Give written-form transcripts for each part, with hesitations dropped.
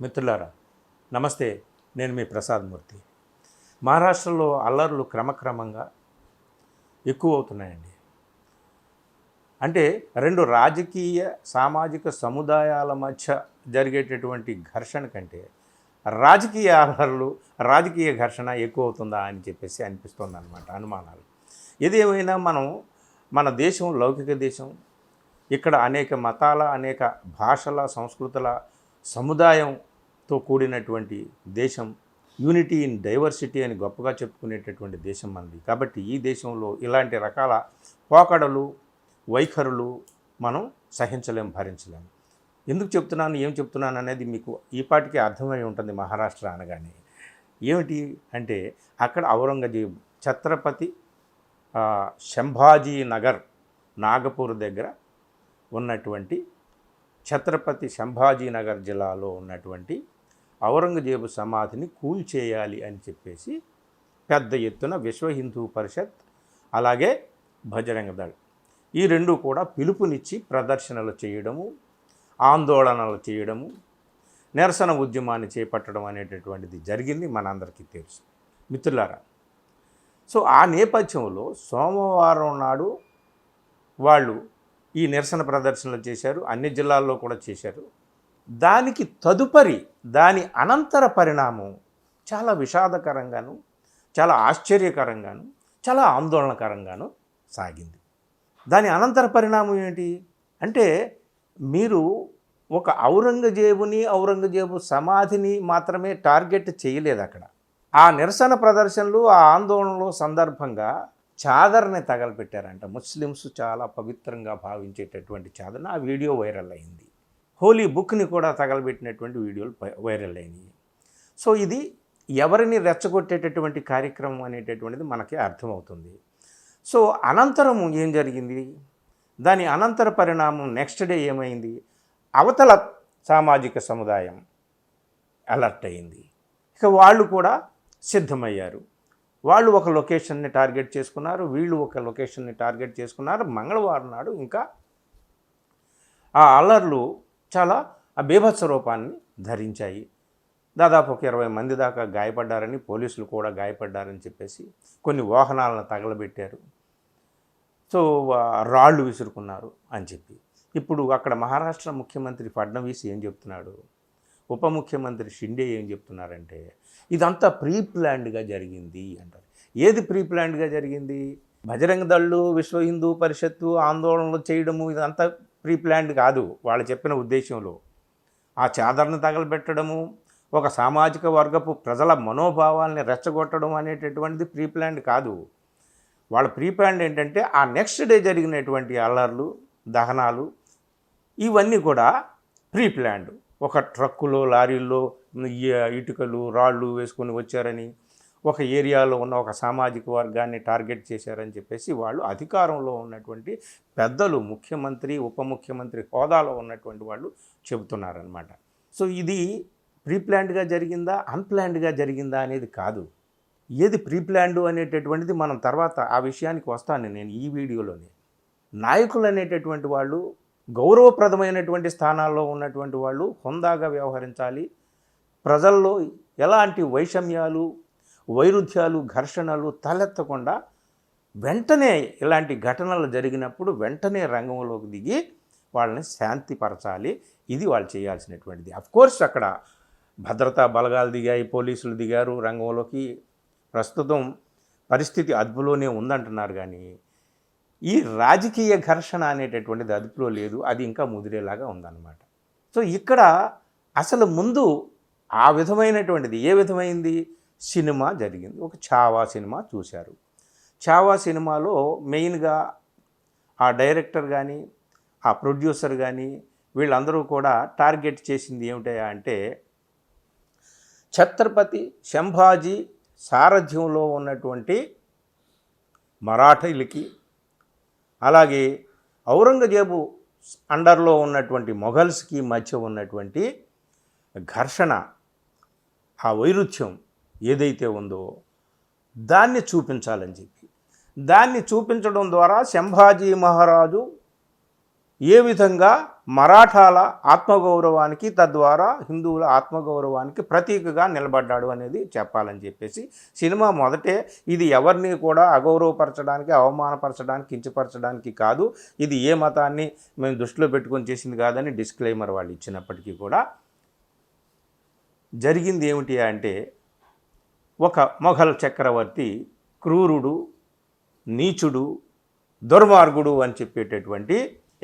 మిత్రులారా నమస్తే. నేను మీ ప్రసాద్ మూర్తి. మహారాష్ట్రలో అల్లర్లు క్రమక్రమంగా ఎక్కువ అవుతున్నాయండి. అంటే రెండు రాజకీయ సామాజిక సముదాయాల మధ్య జరిగేటటువంటి ఘర్షణ కంటే రాజకీయ అల్లర్లు రాజకీయ ఘర్షణ ఎక్కువ అవుతుందా అని చెప్పేసి అనిపిస్తుంది అన్నమాట. అనుమానాలు ఏదేమైనా మన దేశం లౌకిక దేశం. ఇక్కడ అనేక మతాల అనేక భాషల సంస్కృతుల సముదాయంతో కూడినటువంటి దేశం. యూనిటీ ఇన్ డైవర్సిటీ అని గొప్పగా చెప్పుకునేటటువంటి దేశం మనది. కాబట్టి ఈ దేశంలో ఇలాంటి రకాల పోకడలు వైఖరులు మనం సహించలేం, భరించలేము. ఎందుకు చెప్తున్నాను, ఏం చెప్తున్నాను అనేది మీకు ఈపాటికి అర్థమై ఉంటుంది. మహారాష్ట్ర అనగానే ఏమిటి అంటే అక్కడ ఔరంగజేబు ఛత్రపతి సంభాజీ నగర్ నాగపూర్ దగ్గర ఉన్నటువంటి ఛత్రపతి సంభాజీ నగర్ జిల్లాలో ఉన్నటువంటి ఔరంగజేబు సమాధిని కూల్చేయాలి అని చెప్పేసి పెద్ద ఎత్తున విశ్వ హిందూ పరిషత్ అలాగే బజరంగ దళ్ ఈ రెండు కూడా పిలుపునిచ్చి ప్రదర్శనలు చేయడము, ఆందోళనలు చేయడము, నిరసన ఉద్యమాన్ని చేపట్టడం అనేటటువంటిది జరిగింది, మనందరికీ తెలుసు మిత్రులారా. సో ఆ నేపథ్యంలో సోమవారం నాడు వాళ్ళు ఈ నిరసన ప్రదర్శనలు చేశారు. అన్ని జిల్లాల్లో కూడా చేశారు. దానికి తదుపరి దాని అనంతర పరిణామం చాలా విషాదకరంగాను, చాలా ఆశ్చర్యకరంగాను, చాలా ఆందోళనకరంగాను సాగింది. దాని అనంతర పరిణామం ఏంటి అంటే మీరు ఒక ఔరంగజేబు సమాధిని మాత్రమే టార్గెట్ చేయలేదు. అక్కడ ఆ నిరసన ప్రదర్శనలు ఆ ఆందోళనలు సందర్భంగా చాదర్ని తగలపెట్టారంట. ముస్లిమ్స్ చాలా పవిత్రంగా భావించేటటువంటి చాదర్ని. ఆ వీడియో వైరల్ అయింది. హోలీ బుక్ని కూడా తగలబెట్టినటువంటి వీడియోలు వైరల్ అయినాయి. సో ఇది ఎవరిని రెచ్చగొట్టేటటువంటి కార్యక్రమం అనేటటువంటిది మనకి అర్థమవుతుంది. సో అనంతరం ఏం జరిగింది, దాని అనంతర పరిణామం నెక్స్ట్ డే ఏమైంది, అవతల సామాజిక సముదాయం అలర్ట్ అయింది. ఇక వాళ్ళు కూడా సిద్ధమయ్యారు. వాళ్ళు ఒక లొకేషన్ని టార్గెట్ చేసుకున్నారు, వీళ్ళు ఒక లొకేషన్ని టార్గెట్ చేసుకున్నారు. మంగళవారం నాడు ఇంకా ఆ అల్లర్లు చాలా బీభత్స రూపాన్ని ధరించాయి. దాదాపు ఒక 20 మంది దాకా గాయపడ్డారని, పోలీసులు కూడా గాయపడ్డారని చెప్పేసి కొన్ని వాహనాలను తగలబెట్టారు. సో రాళ్ళు విసురుకున్నారు అని చెప్పి. ఇప్పుడు అక్కడ మహారాష్ట్ర ముఖ్యమంత్రి ఫడ్నవీస్ ఏం చెప్తున్నాడు, ఉప ముఖ్యమంత్రి షిండే ఏం చెప్తున్నారంటే ఇదంతా ప్రీ ప్లాన్డ్గా జరిగింది అంటారు. ఏది ప్రీ ప్లాన్డ్గా జరిగింది? బజరంగ దళ్ళు, విశ్వ హిందూ పరిషత్తు ఆందోళనలు చేయడము ఇదంతా ప్రీ ప్లాన్డ్ కాదు. వాళ్ళు చెప్పిన ఉద్దేశంలో ఆ చాదర్ను తగలబెట్టడము, ఒక సామాజిక వర్గపు ప్రజల మనోభావాల్ని రెచ్చగొట్టడం అనేటటువంటిది ప్రీ ప్లాన్డ్ కాదు. వాళ్ళ ప్రీ ప్లాన్డ్ ఏంటంటే ఆ నెక్స్ట్ డే జరిగినటువంటి అల్లర్లు, దహనాలు ఇవన్నీ కూడా ప్రీ ప్లాన్డ్. ఒక ట్రక్కులో లారీల్లో ఇటుకలు రాళ్ళు వేసుకొని వచ్చారని, ఒక ఏరియాలో ఉన్న ఒక సామాజిక వర్గాన్ని టార్గెట్ చేశారని చెప్పేసి వాళ్ళు అధికారంలో ఉన్నటువంటి పెద్దలు, ముఖ్యమంత్రి ఉప ముఖ్యమంత్రి హోదాలో ఉన్నటువంటి వాళ్ళు చెబుతున్నారనమాట. సో ఇది ప్రీ ప్లాన్డ్గా జరిగిందా అన్ప్లాన్డ్గా జరిగిందా అనేది కాదు. ఏది ప్రీ ప్లాన్డ్ అనేటటువంటిది మనం తర్వాత ఆ విషయానికి వస్తాను నేను ఈ వీడియోలోనే. నాయకులు అనేటటువంటి వాళ్ళు గౌరవప్రదమైనటువంటి స్థానాల్లో ఉన్నటువంటి వాళ్ళు హుందాగా వ్యవహరించాలి. ప్రజల్లో ఎలాంటి వైషమ్యాలు, వైరుధ్యాలు, ఘర్షణలు తలెత్తకుండా వెంటనే ఇలాంటి ఘటనలు జరిగినప్పుడు వెంటనే రంగంలోకి దిగి వాళ్ళని శాంతిపరచాలి. ఇది వాళ్ళు చేయాల్సినటువంటిది. అఫ్కోర్స్ అక్కడ భద్రతా బలగాలు దిగాయి, పోలీసులు దిగారు రంగంలోకి. ప్రస్తుతం పరిస్థితి అదుపులోనే ఉందంటున్నారు. కానీ ఈ రాజకీయ ఘర్షణ అనేటటువంటిది అదుపులో లేదు. అది ఇంకా ముదిరేలాగా ఉందన్నమాట. సో ఇక్కడ అసలు ముందు ఆ విధమైనటువంటిది ఏ విధమైంది సినిమా జరిగింది. ఒక ఛావా సినిమా చూశారు. ఛావా సినిమాలో మెయిన్గా ఆ డైరెక్టర్ కానీ ఆ ప్రొడ్యూసర్ కానీ వీళ్ళందరూ కూడా టార్గెట్ చేసింది ఏమిటయా అంటే ఛత్రపతి సంభాజీ సారథ్యంలో ఉన్నటువంటి మరాఠీలకి, అలాగే ఔరంగజేబు అండర్లో ఉన్నటువంటి మొఘల్స్కి మధ్య ఉన్నటువంటి ఘర్షణ, ఆ వైరుధ్యం ఏదైతే ఉందో దాన్ని చూపించాలని చెప్పి, దాన్ని చూపించడం ద్వారా సంభాజీ మహారాజు ఏ విధంగా మరాఠాల ఆత్మగౌరవానికి తద్వారా హిందువుల ఆత్మగౌరవానికి ప్రతీకగా నిలబడ్డాడు అనేది చెప్పాలని చెప్పేసి సినిమా మొదటే ఇది ఎవరిని కూడా అగౌరవపరచడానికి, అవమానపరచడానికి, కించపరచడానికి కాదు, ఇది ఏ మతాన్ని మేము దృష్టిలో పెట్టుకొని చేసింది కాదని డిస్క్లైమర్ వాళ్ళు ఇచ్చినప్పటికీ కూడా జరిగింది ఏమిటి అంటే ఒక మొఘల్ చక్రవర్తి క్రూరుడు, నీచుడు, దుర్మార్గుడు అని చెప్పేటటువంటి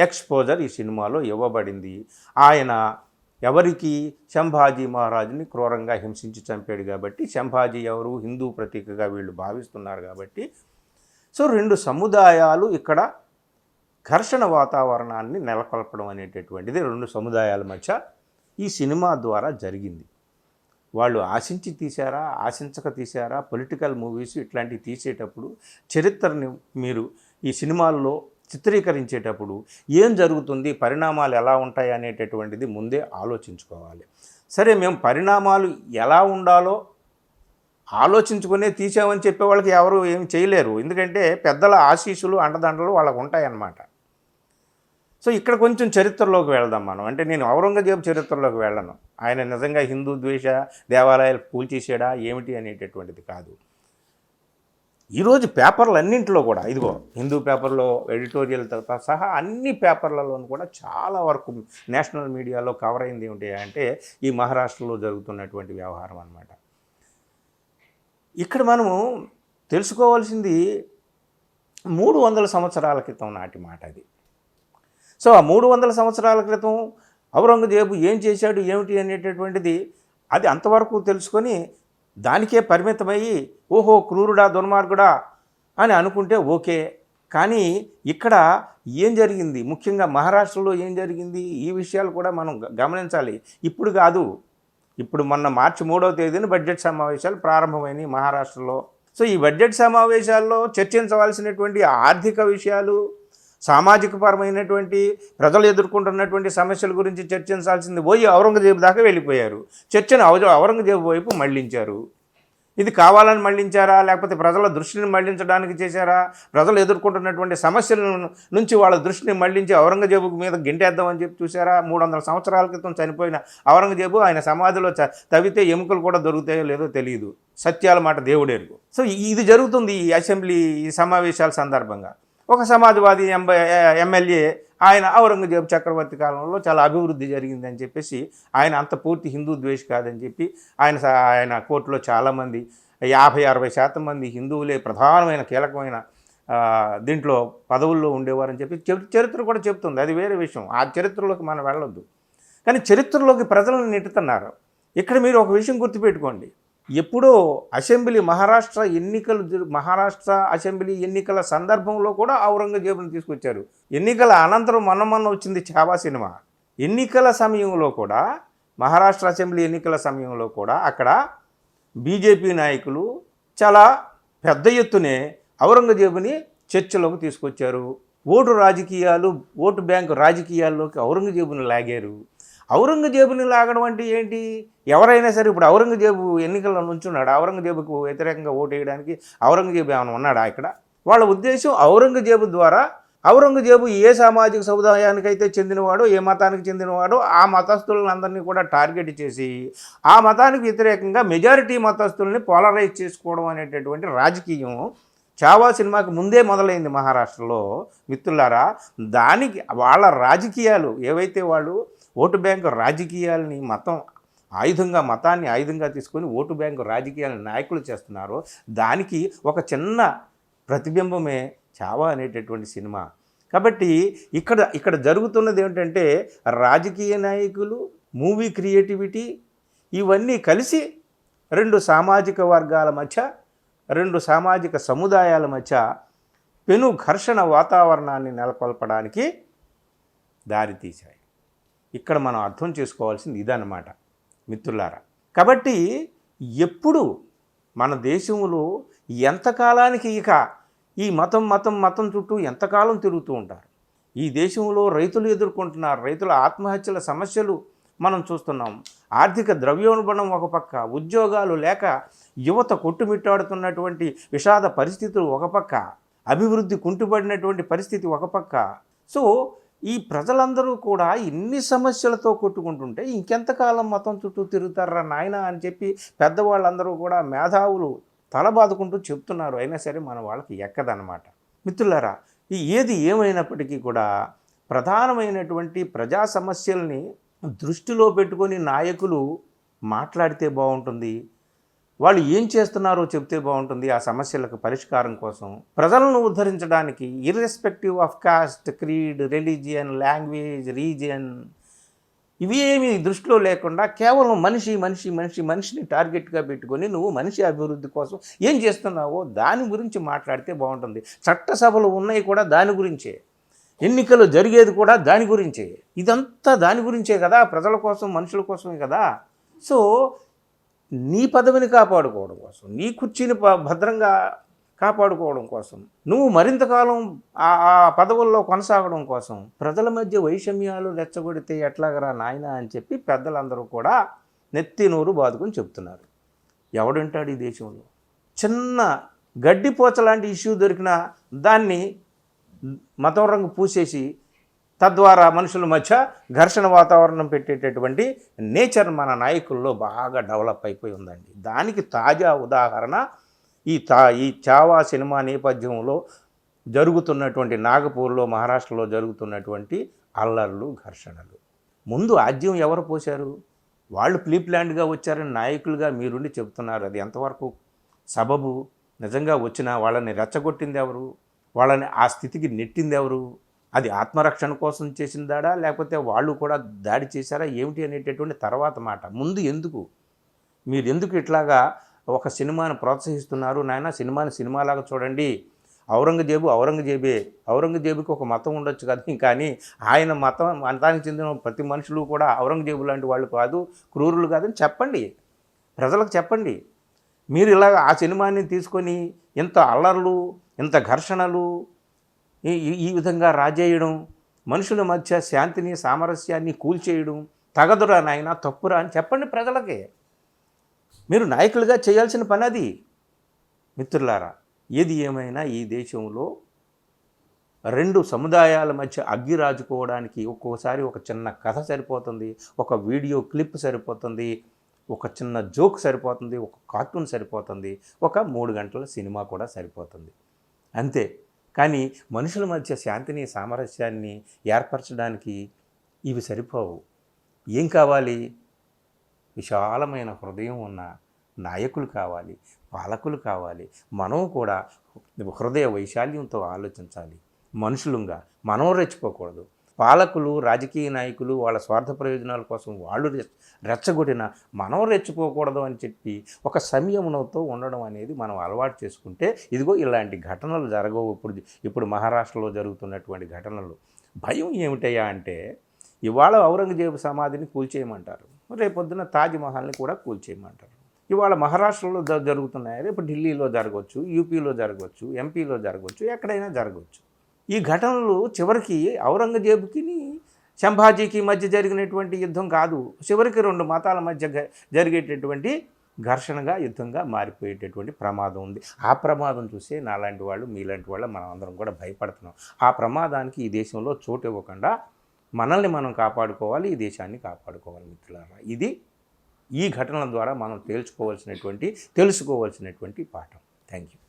ఎక్స్పోజర్ ఈ సినిమాలో ఇవ్వబడింది. ఆయన ఎవరికి? సంభాజీ మహారాజుని క్రూరంగా హింసించి చంపాడు కాబట్టి సంభాజీ ఎవరు? హిందూ ప్రతీకగా వీళ్ళు భావిస్తున్నారు కాబట్టి సో రెండు సముదాయాలు ఇక్కడ ఘర్షణ వాతావరణాన్ని నెలకొల్పడం అనేటటువంటిది రెండు సముదాయాల మధ్య ఈ సినిమా ద్వారా జరిగింది. వాళ్ళు ఆశించి తీశారా, ఆశించక తీశారా? పొలిటికల్ మూవీస్ ఇట్లాంటివి తీసేటప్పుడు చరిత్రని మీరు ఈ సినిమాల్లో చిత్రీకరించేటప్పుడు ఏం జరుగుతుంది, పరిణామాలు ఎలా ఉంటాయి అనేటటువంటిది ముందే ఆలోచించుకోవాలి. సరే, మేము పరిణామాలు ఎలా ఉండాలో ఆలోచించుకునే తీసామని చెప్పే వాళ్ళకి ఎవరు ఏం చేయలేరు. ఎందుకంటే పెద్దల ఆశీస్సులు, అండదండలు వాళ్ళకు ఉంటాయన్నమాట. సో ఇక్కడ కొంచెం చరిత్రలోకి వెళ్దాం మనం. అంటే నేను ఔరంగజేబు చరిత్రలోకి వెళ్ళను. ఆయన నిజంగా హిందూ ద్వేష దేవాలయాలు కూల్చేసాడా ఏమిటి అనేటటువంటిది కాదు. ఈరోజు పేపర్లు అన్నింటిలో కూడా ఇదిగో హిందూ పేపర్లో ఎడిటోరియల్తో సహా అన్ని పేపర్లలోనూ కూడా చాలా వరకు నేషనల్ మీడియాలో కవర్ అయింది ఏమిటి అంటే ఈ మహారాష్ట్రలో జరుగుతున్నటువంటి వ్యవహారం అన్నమాట. ఇక్కడ మనము తెలుసుకోవాల్సింది 300 సంవత్సరాల క్రితం నాటి మాట అది. సో ఆ 300 సంవత్సరాల క్రితం ఔరంగజేబు ఏం చేశాడు ఏమిటి అనేటటువంటిది అది అంతవరకు తెలుసుకొని దానికే పరిమితమయ్యి ఓహో క్రూరుడా, దుర్మార్గుడా అని అనుకుంటే ఓకే. కానీ ఇక్కడ ఏం జరిగింది, ముఖ్యంగా మహారాష్ట్రలో ఏం జరిగింది, ఈ విషయాలు కూడా మనం గమనించాలి. ఇప్పుడు కాదు, ఇప్పుడు మొన్న మార్చి 3వ తేదీన బడ్జెట్ సమావేశాలు ప్రారంభమైనవి మహారాష్ట్రలో. సో ఈ బడ్జెట్ సమావేశాల్లో చర్చించవలసినటువంటి ఆర్థిక విషయాలు, సామాజికపరమైనటువంటి ప్రజలు ఎదుర్కొంటున్నటువంటి సమస్యల గురించి చర్చించాల్సింది పోయి ఔరంగజేబు దాకా వెళ్ళిపోయారు. చర్చను ఔరంగజేబు వైపు మళ్లించారు. ఇది కావాలని మళ్లించారా, లేకపోతే ప్రజల దృష్టిని మళ్లించడానికి చేశారా? ప్రజలు ఎదుర్కొంటున్నటువంటి సమస్యల నుంచి వాళ్ళ దృష్టిని మళ్లించి ఔరంగజేబు మీద గింటేద్దామని చెప్పి చూసారా? 300 సంవత్సరాల క్రితం చనిపోయిన ఔరంగజేబు ఆయన సమాధిలో తవ్వితే ఎముకలు కూడా దొరుకుతాయో లేదో తెలియదు. సత్యాల మాట దేవుడెరుగు. సో ఇది జరుగుతుంది ఈ అసెంబ్లీ ఈ సమావేశాల సందర్భంగా. ఒక సమాజ్వాదీ ఎమ్మెల్యే ఆయన ఔరంగజేబు చక్రవర్తి కాలంలో చాలా అభివృద్ధి జరిగిందని చెప్పేసి ఆయన అంత పూర్తి హిందూ ద్వేషి కాదని చెప్పి ఆయన కోర్టులో చాలామంది 50-60% మంది హిందువులే ప్రధానమైన కీలకమైన దీంట్లో పదవుల్లో ఉండేవారని చెప్పి చరిత్ర కూడా చెప్తుంది. అది వేరే విషయం, ఆ చరిత్రలోకి మనం వెళ్ళొద్దు. కానీ చరిత్రలోకి ప్రజలను నెట్టుతున్నారు. ఇక్కడ మీరు ఒక విషయం గుర్తుపెట్టుకోండి, ఎప్పుడో మహారాష్ట్ర అసెంబ్లీ ఎన్నికల సందర్భంలో కూడా ఔరంగజేబుని తీసుకొచ్చారు. ఎన్నికల అనంతరం మొన్న వచ్చింది ఛావా సినిమా. ఎన్నికల సమయంలో కూడా మహారాష్ట్ర అసెంబ్లీ ఎన్నికల సమయంలో కూడా అక్కడ బీజేపీ నాయకులు చాలా పెద్ద ఎత్తునే ఔరంగజేబుని చర్చలోకి తీసుకొచ్చారు. ఓటు బ్యాంకు రాజకీయాల్లోకి ఔరంగజేబుని లాగారు. ఔరంగజేబుని లాగడం అంటే ఏంటి? ఎవరైనా సరే ఇప్పుడు ఔరంగజేబు ఎన్నికల్లో నుంచున్నాడు, ఔరంగజేబుకు వ్యతిరేకంగా ఓటు వేయడానికి ఔరంగజేబు ఏమైనా ఉన్నాడా ఇక్కడ? వాళ్ళ ఉద్దేశం ఔరంగజేబు ద్వారా ఔరంగజేబు ఏ సామాజిక సముదాయానికైతే చెందినవాడో, ఏ మతానికి చెందినవాడో ఆ మతస్థులందరినీ కూడా టార్గెట్ చేసి ఆ మతానికి వ్యతిరేకంగా మెజారిటీ మతస్థుల్ని పోలరైజ్ చేసుకోవడం అనేటటువంటి రాజకీయం ఛావా సినిమాకి ముందే మొదలైంది మహారాష్ట్రలో. మిత్రులారా, దానికి వాళ్ళ రాజకీయాలు ఏవైతే వాళ్ళు ఓటు బ్యాంకు రాజకీయాలని మతాన్ని ఆయుధంగా తీసుకొని ఓటు బ్యాంకు రాజకీయాలను నాయకులు చేస్తున్నారో దానికి ఒక చిన్న ప్రతిబింబమే ఛావా అనేటటువంటి సినిమా. కాబట్టి ఇక్కడ జరుగుతున్నది ఏమిటంటే రాజకీయ నాయకులు, మూవీ క్రియేటివిటీ ఇవన్నీ కలిసి రెండు సామాజిక వర్గాల మధ్య, రెండు సామాజిక సముదాయాల మధ్య పెను ఘర్షణ వాతావరణాన్ని నెలకొల్పడానికి దారితీశాయి. ఇక్కడ మనం అర్థం చేసుకోవాల్సింది ఇదన్నమాట మిత్రులారా. కాబట్టి ఎప్పుడు మన దేశంలో ఎంతకాలానికి ఇక ఈ మతం చుట్టూ ఎంతకాలం తిరుగుతూ ఉంటారు? ఈ దేశంలో రైతులు ఎదుర్కొంటున్నారు, రైతుల ఆత్మహత్యల సమస్యలు మనం చూస్తున్నాం. ఆర్థిక ద్రవ్యోల్బణం ఒక పక్క, ఉద్యోగాలు లేక యువత కొట్టుమిట్టాడుతున్నటువంటి విషాద పరిస్థితులు ఒక పక్క, అభివృద్ధి కుంటుపడినటువంటి పరిస్థితి ఒక పక్క. సో ఈ ప్రజలందరూ కూడా ఇన్ని సమస్యలతో కొట్టుకుంటుంటే ఇంకెంతకాలం మతం చుట్టూ తిరుగుతారా నాయన అని చెప్పి పెద్దవాళ్ళందరూ కూడా మేధావులు తల బాదుకుంటూ చెప్తున్నారు. అయినా సరే మన వాళ్ళకి ఎక్కదనమాట. మిత్రులారా, ఏది ఏమైనప్పటికీ కూడా ప్రధానమైనటువంటి ప్రజా సమస్యల్ని దృష్టిలో పెట్టుకొని నాయకులు మాట్లాడితే బాగుంటుంది. వాళ్ళు ఏం చేస్తున్నారో చెప్తే బాగుంటుంది. ఆ సమస్యలకు పరిష్కారం కోసం ప్రజలను ఉద్ధరించడానికి irrespective of cost, creed, religion, language, region ఇవేమీ దృష్టిలో లేకుండా కేవలం మనిషిని టార్గెట్గా పెట్టుకొని నువ్వు మనిషి అభివృద్ధి కోసం ఏం చేస్తున్నావో దాని గురించి మాట్లాడితే బాగుంటుంది. చట్టసభలు ఉన్నాయి కూడా దాని గురించే, ఎన్నికలు జరిగేది కూడా దాని గురించే, ఇదంతా దాని గురించే కదా, ప్రజల కోసం మనుషుల కోసమే కదా. సో నీ పదవిని కాపాడుకోవడం కోసం, నీ కుర్చీని భద్రంగా కాపాడుకోవడం కోసం, నువ్వు మరింతకాలం ఆ పదవుల్లో కొనసాగడం కోసం ప్రజల మధ్య వైషమ్యాలు రెచ్చగొడితే ఎట్లాగరా నాయన అని చెప్పి పెద్దలందరూ కూడా నెత్తి నోరు బాదుకొని చెప్తున్నారు. ఎవడుంటాడు ఈ దేశంలో? చిన్న గడ్డిపోచ లాంటి ఇష్యూ దొరికినా దాన్ని మతం రంగు పూసేసి తద్వారా మనుషుల మధ్య ఘర్షణ వాతావరణం పెట్టేటటువంటి నేచర్ మన నాయకుల్లో బాగా డెవలప్ అయిపోయి ఉందండి. దానికి తాజా ఉదాహరణ ఈ చావా సినిమా నేపథ్యంలో జరుగుతున్నటువంటి నాగపూర్లో, మహారాష్ట్రలో జరుగుతున్నటువంటి అల్లర్లు, ఘర్షణలు. ముందు ఆద్యం ఎవరు పోశారు? వాళ్ళు ప్లాన్డ్గా వచ్చారని నాయకులుగా మీరుండి చెబుతున్నారు. అది ఎంతవరకు సబబు? నిజంగా వచ్చినా వాళ్ళని రెచ్చగొట్టింది ఎవరు? వాళ్ళని ఆ స్థితికి నెట్టింది ఎవరు? అది ఆత్మరక్షణ కోసం చేసిన దాడా, లేకపోతే వాళ్ళు కూడా దాడి చేశారా ఏమిటి అనేటటువంటి తర్వాత మాట. ముందు మీరు ఎందుకు ఇట్లాగా ఒక సినిమాను ప్రోత్సహిస్తున్నారు? నాయన సినిమాని సినిమాలాగా చూడండి. ఔరంగజేబుకి ఒక మతం ఉండొచ్చు కదా, కానీ ఆయన మతానికి చెందిన ప్రతి మనుషులు కూడా ఔరంగజేబు లాంటి వాళ్ళు కాదు, క్రూరులు కాదని చెప్పండి, ప్రజలకు చెప్పండి. మీరు ఇలాగ ఆ సినిమాని తీసుకొని ఇంత అల్లర్లు, ఇంత ఘర్షణలు, ఈ విధంగా రాజేయడం, మనుషుల మధ్య శాంతిని, సామరస్యాన్ని కూల్చేయడం తగదురా నాయన, తప్పురా అని చెప్పండి ప్రజలకి. మీరు నాయకులుగా చేయాల్సిన పని అది. మిత్రులారా, ఏది ఏమైనా ఈ దేశంలో రెండు సముదాయాల మధ్య అగ్గి రాజుకోవడానికి ఒక్కోసారి ఒక చిన్న కథ సరిపోతుంది, ఒక వీడియో క్లిప్ సరిపోతుంది, ఒక చిన్న జోక్ సరిపోతుంది, ఒక కార్టూన్ సరిపోతుంది, ఒక 3 గంటల సినిమా కూడా సరిపోతుంది అంతే. కానీ మనుషుల మధ్య శాంతిని, సామరస్యాన్ని ఏర్పరచడానికి ఇవి సరిపోవు. ఏం కావాలి? విశాలమైన హృదయం ఉన్న నాయకులు కావాలి, పాలకులు కావాలి. మనం కూడా హృదయ వైశాల్యంతో ఆలోచించాలి. మనుషులుగా మనం రెచ్చిపోకూడదు. పాలకులు, రాజకీయ నాయకులు వాళ్ళ స్వార్థ ప్రయోజనాల కోసం వాళ్ళు రెచ్చగొట్టిన మనం రెచ్చిపోకూడదు అని చెప్పి ఒక సంయమనంతో ఉండడం అనేది మనం అలవాటు చేసుకుంటే ఇదిగో ఇలాంటి ఘటనలు జరగవు. ఇప్పుడు మహారాష్ట్రలో జరుగుతున్నటువంటి ఘటనలు. భయం ఏమిటయ్యా అంటే, ఇవాళ ఔరంగజేబు సమాధిని కూల్చేయమంటారు, రేపొద్దున తాజ్మహల్ని కూడా కూల్చేయమంటారు. ఇవాళ మహారాష్ట్రలో జరుగుతున్నాయి, రేపు ఢిల్లీలో జరగవచ్చు, యూపీలో జరగవచ్చు, ఎంపీలో జరగవచ్చు, ఎక్కడైనా జరగవచ్చు. ఈ ఘటనలు చివరికి ఔరంగజేబుకి సంభాజీకి మధ్య జరిగినటువంటి యుద్ధం కాదు, చివరికి 2 మతాల మధ్య జరిగేటటువంటి ఘర్షణగా, యుద్ధంగా మారిపోయేటటువంటి ప్రమాదం ఉంది. ఆ ప్రమాదం చూసే నాలాంటి వాళ్ళు, మీలాంటి వాళ్ళు మనం అందరం కూడా భయపడుతున్నాం. ఆ ప్రమాదానికి ఈ దేశంలో చోటు ఇవ్వకుండా మనల్ని మనం కాపాడుకోవాలి, ఈ దేశాన్ని కాపాడుకోవాలి మిత్రులారా. ఇది ఈ ఘటనల ద్వారా మనం తెలుసుకోవాల్సినటువంటి పాఠం. Thank you.